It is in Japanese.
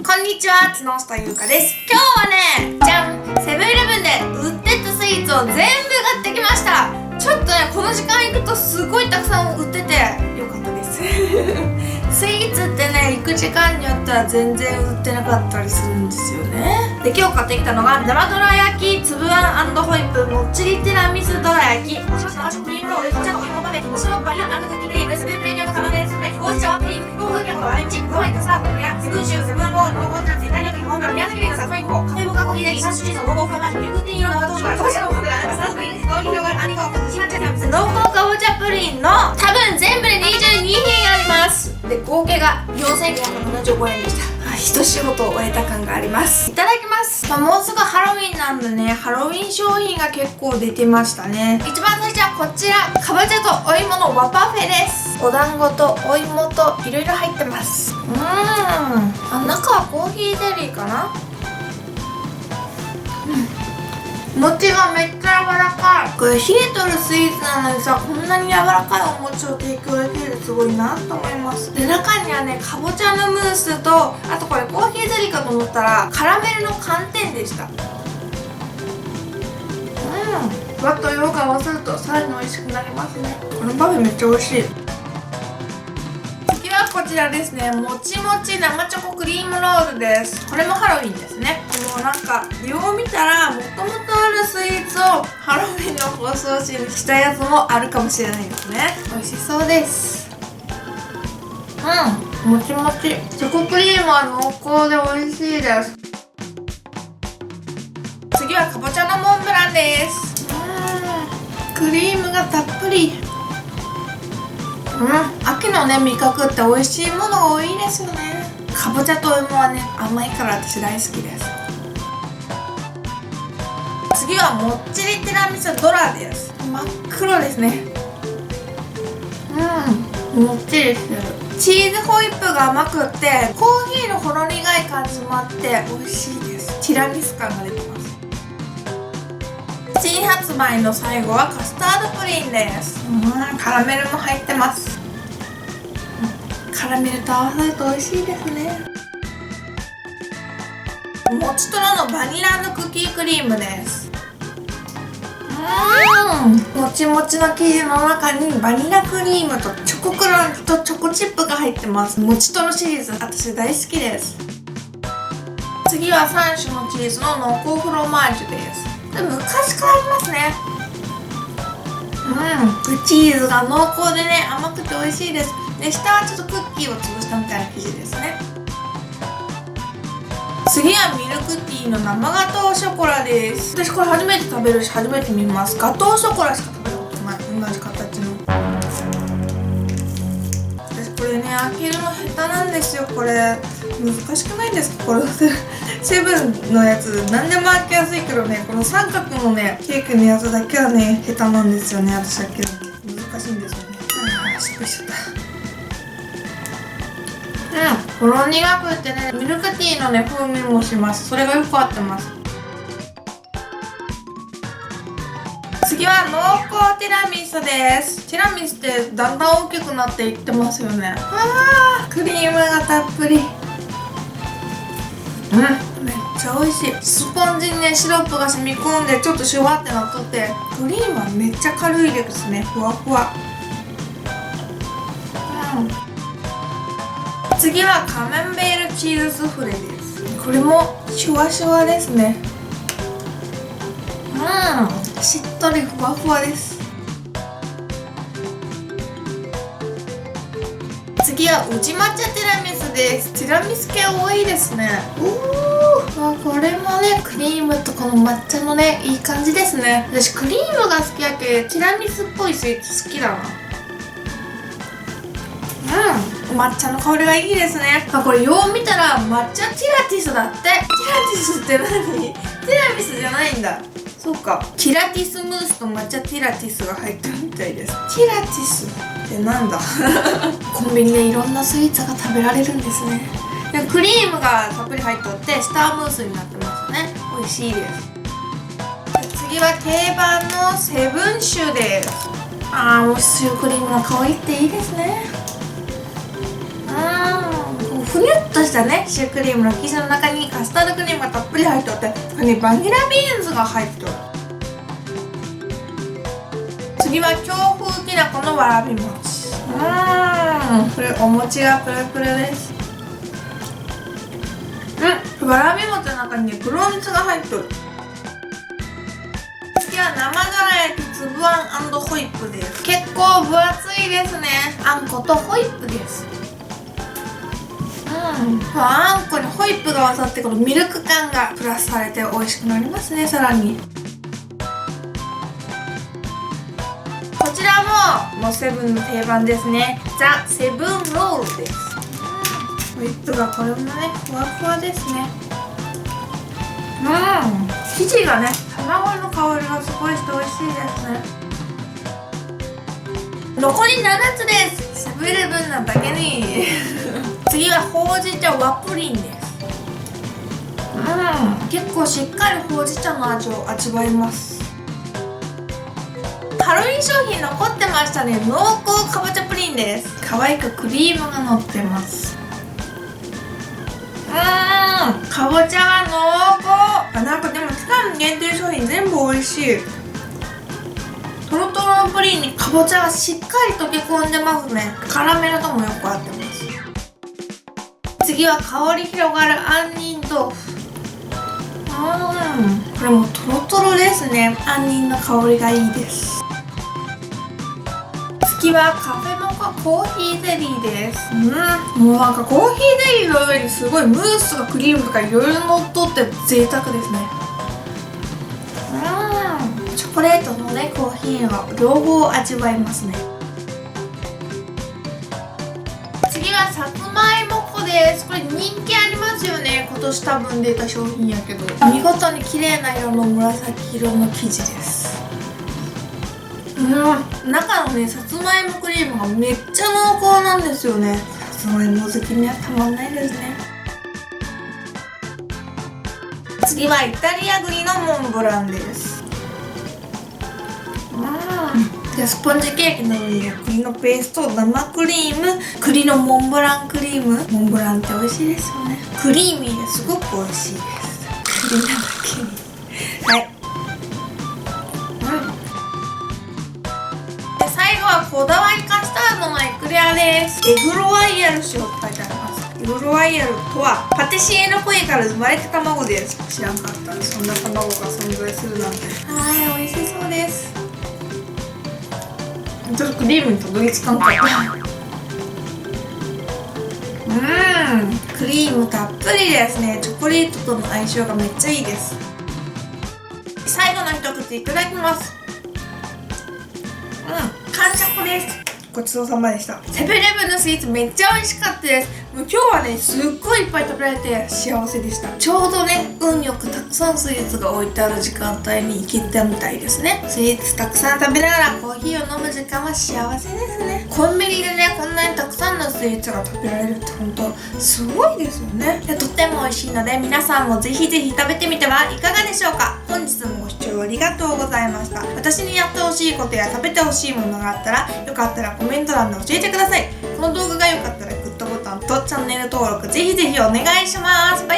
こんにちは、木下ゆうかです。今日はね、じゃん、セブンイレブンで売ってたスイーツを全部買ってきました。ちょっとね、この時間行くとすごいたくさん売っててよかったですスイーツってね、行く時間によっては全然売ってなかったりするんですよね。で、今日買ってきたのが生どら焼き、つぶあん&ホイップ、もっちりティラミスどら焼き、クリームロール、茶の芋パフェ、むしろバニラ&クッキークリーム、スプーンプレミアムカマメスプレー、紅茶クリーム、豆腐キャンドアレンジ、ロイとサーブルやセブンシュー、セブンロール、濃厚キャンツ、イタリアン本場、宮崎県の里芋、カフェモカコーヒーでリサーチチーズの濃厚フランミルクティーの長豆腐から、かぼちゃの本がサーブル、香り広がるアニコ、シナチャキャンツ、濃厚かぼちゃプリンの多分全部で22品あります。で、合計が4975円でした。一仕事を終えた感があります。いただきます。もうすぐハロウィンなんでね、ハロウィン商品が結構出てましたね。一番最初はこちら、かぼちゃとお芋の和パフェです。お団子とお芋といろいろ入ってます。中はコーヒーゼリーかな。餅がめっちゃ柔らかい。これ冷えとるスイーツなのにさ、こんなに柔らかいお餅を提供できるってすごいなと思います。で、中にはね、かぼちゃのムースと、あとこれコーヒーゼリーかと思ったらカラメルの寒天でした。和と色が合わさるとさらに美味しくなりますね。このパフェめっちゃ美味しい。次はこちらですね、もちもち生チョコクリームロールです。これもハロウィンですね。もうなんかよう見たら、もともとあるスイーツをハロウィンの包装紙にしたやつもあるかもしれないですね。美味しそうです。もちもち。チョコクリームは濃厚で美味しいです。次はかぼちゃのモンブランです。クリームがたっぷり。秋のね、味覚って美味しいものが多いですよね。かぼちゃとお芋はね、甘いから私大好きです。次はもっちりティラミスドラです。真っ黒ですね。もっちりしてる。チーズホイップが甘くってコーヒーのほろ苦い感じもあって美味しいです。ティラミス感が出てます。新発売の最後はカスタードプリンです。カラメルも入ってます。カラメルと合わせると美味しいですね。もちとろのバニラ&クッキークリームです。もちもちの生地の中にバニラクリームとチョコクランチとチョコチップが入ってます。もちとろシリーズ私大好きです。次は3種のチーズの濃厚フロマージュです。昔からありますね。チーズが濃厚でね、甘くて美味しいです。で、下はちょっとクッキーを潰したみたいな生地ですね。次はミルクティーの生ガトーショコラです。私これ初めて食べるし初めて見ます。ガトーショコラしか食べたことない。同じ形の。私これね、開けるの下手なんですよ。これ難しくないですか？これセブンのやつ何でも開けやすいけどね、この三角のねケーキのやつだけはね下手なんですよね。私開けるの難しいんですよね。失敗しちゃった。ほろ苦くってね、ミルクティーのね風味もします。それがよく合ってます。次は濃厚ティラミスです。ティラミスってだんだん大きくなっていってますよね。クリームがたっぷり。めっちゃ美味しい。スポンジにねシロップが染み込んでちょっとシュワってなっとって、クリームはめっちゃ軽いですね。ふわふわ。次はカメンベールチーズスフレです。これもシュワシュワですね。しっとりふわふわです。次は宇治抹茶ティラミスです。ティラミス系多いですね。これもね、クリームとこの抹茶のねいい感じですね。私クリームが好きやけティラミスっぽいスイーツ好きだな。抹茶の香りがいいですね。これよう見たら抹茶ティラティスだって。ティラティスって何？ティラミスじゃないんだ。そうか。ティラティスムースと抹茶ティラティスが入ってるみたいです。ティラティスってなんだコンビニでいろんなスイーツが食べられるんですね。でクリームがたっぷり入っとって下はムースになってますね。美味しいです。次は定番のセブンシュです。もうシュークリームの香りっていいですね。ふにゅっとしたねシュークリームの生地の中にカスタードクリームがたっぷり入っておって、これねバニラビーンズが入っておる。次は京風きな粉のわらび餅。これお餅がプルプルです。わらび餅の中にね黒蜜が入っておる。次は生がら焼きつぶあん&ホイップです。結構分厚いですね。あんことホイップです。あんこにホイップが混ざってこのミルク感がプラスされて美味しくなりますね。さらにこちらもセブンの定番ですね。ザ・セブンロールです。ホイップがこれもねふわふわですね。生地がね卵の香りがすごいして美味しいですね。残り7つです。セブンイレブンなだけに次はほうじ茶和プリンです。結構しっかりほうじ茶の味を味わえます。ハロウィン商品残ってましたね。濃厚かぼちゃプリンです。可愛くクリームが乗ってます。かぼちゃは濃厚。なんかでも期間限定商品全部美味しい。トロトロのプリンにかぼちゃがしっかり溶け込んでますね。カラメルともよく合ってます。次は香り広がる杏仁豆腐。これもトロトロですね。杏仁の香りがいいです。次はカフェモカコーヒーゼリーです。もうなんかコーヒーゼリーの上にすごいムースとかクリームとかいろいろ乗っとって贅沢ですね。チョコレートのねコーヒーが両方味わえますね。次はさつまいも粉です。これ人気ありますよね。今年多分出た商品やけど、見事に綺麗な色の紫色の生地です。中のねさつまいもクリームがめっちゃ濃厚なんですよね。さつまいも好きにはたまんないですね。次はイタリア栗のモンブランです。でスポンジケーキの上に栗のペースト、生クリーム、栗のモンブランクリーム。モンブランって美味しいですよね。クリーミーですごく美味しいです。栗なだけに最後はこだわりカスタードのエクレアです。エグロワイヤル塩って書いてあります。エグロワイヤルとはパティシエの声から生まれた卵です。知らんかったそんな卵が存在するなんて。美味しそうです。ちょっとクリームにたどり着かんかった。クリームたっぷりですね。チョコレートとの相性がめっちゃいいです。最後の一口いただきます。完食です。ごちそうさまでした。セブンイレブンのスイーツめっちゃ美味しかったです。もう今日はねすっごいいっぱい食べられて幸せでした。ちょうどね運よくたくさんスイーツが置いてある時間帯に行けたみたいですね。スイーツたくさん食べながらコーヒーを飲む時間は幸せですね。コンビニでねこんなにたくさんのスイーツが食べられるって本当すごいですよね。でとっても美味しいので皆さんもぜひぜひ食べてみてはいかがでしょうか。本日もご視聴ありがとうございました。私にやってほしいことや食べてほしいものがあったらよかったらコメント欄で教えてください。この動画が良かったらグッドボタンとチャンネル登録ぜひぜひお願いします。バイバイ。